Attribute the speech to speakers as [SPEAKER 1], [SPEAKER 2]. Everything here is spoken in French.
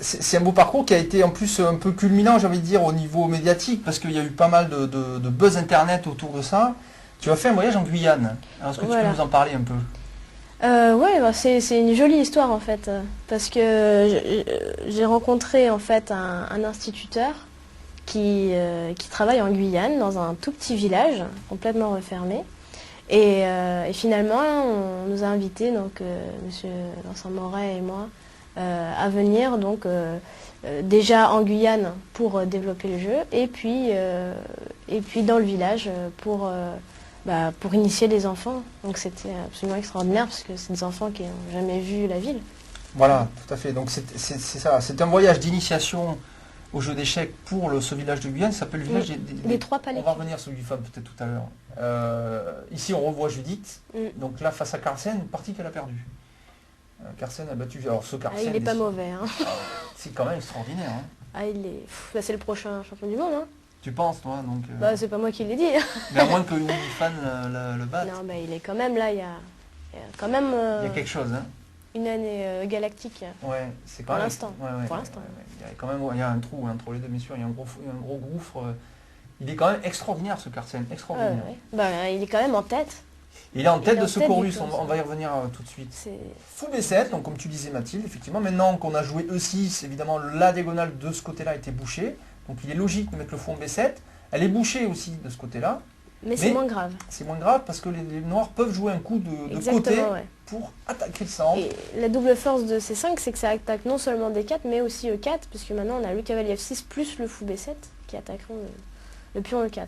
[SPEAKER 1] c'est un beau parcours qui a été en plus un peu culminant, j'ai envie de dire, au niveau médiatique, parce qu'il y a eu pas mal de buzz internet autour de ça. Tu as fait un voyage en Guyane. Alors, est-ce que tu peux
[SPEAKER 2] Voilà.
[SPEAKER 1] nous en parler un peu?
[SPEAKER 2] Ouais, bah, c'est une jolie histoire en fait, parce que j'ai rencontré en fait un instituteur qui travaille en Guyane dans un tout petit village complètement refermé. Et finalement, on nous a invités, donc Monsieur Vincent Moret et moi, à venir donc déjà en Guyane pour développer le jeu, et puis dans le village pour initier les enfants. Donc c'était absolument extraordinaire parce que c'est des enfants qui n'ont jamais vu la ville.
[SPEAKER 1] Voilà, tout à fait. Donc c'est ça. C'est un voyage d'initiation au jeu d'échecs pour ce village de Guyane. Ça s'appelle le village
[SPEAKER 2] Les trois palais.
[SPEAKER 1] On va revenir sur Guyane peut-être tout à l'heure. Ici, on revoit Judith. Donc là, face à Carlsen, une partie qu'elle a perdue. Carlsen a battu. Alors ce Carlsen,
[SPEAKER 2] il n'est pas mauvais. Hein.
[SPEAKER 1] C'est quand même extraordinaire. Hein.
[SPEAKER 2] Ah, bah, c'est le prochain champion du monde. Hein.
[SPEAKER 1] Tu penses, toi donc,
[SPEAKER 2] Bah, c'est pas moi qui l'ai dit.
[SPEAKER 1] Mais à moins que Willy Fan le batte.
[SPEAKER 2] Non, bah, il est quand même là. Il y a quand même.
[SPEAKER 1] Il y a quelque chose. Hein.
[SPEAKER 2] Une année galactique.
[SPEAKER 1] Ouais, c'est quand
[SPEAKER 2] pour
[SPEAKER 1] même.
[SPEAKER 2] L'instant.
[SPEAKER 1] Ouais,
[SPEAKER 2] pour l'instant.
[SPEAKER 1] Il y a quand même il y a un trou entre les deux, bien sûr. Il y a un gros gouffre. Il est quand même extraordinaire ce Carlsen. Extraordinaire.
[SPEAKER 2] Ouais. Bah, il est quand même en tête.
[SPEAKER 1] Il est en tête de ce chorus, on va y revenir tout de suite. Fou B7, donc comme tu disais Mathilde, effectivement, maintenant qu'on a joué E6, évidemment la diagonale de ce côté-là était bouchée, donc il est logique de mettre le fou en B7. Elle est bouchée aussi de ce côté-là.
[SPEAKER 2] Mais c'est moins grave.
[SPEAKER 1] C'est moins grave parce que les noirs peuvent jouer un coup de côté pour attaquer le centre.
[SPEAKER 2] Et la double force de C5, c'est que ça attaque non seulement D4, mais aussi E4, puisque maintenant on a le cavalier F6 plus le fou B7 qui attaqueront le pion E4.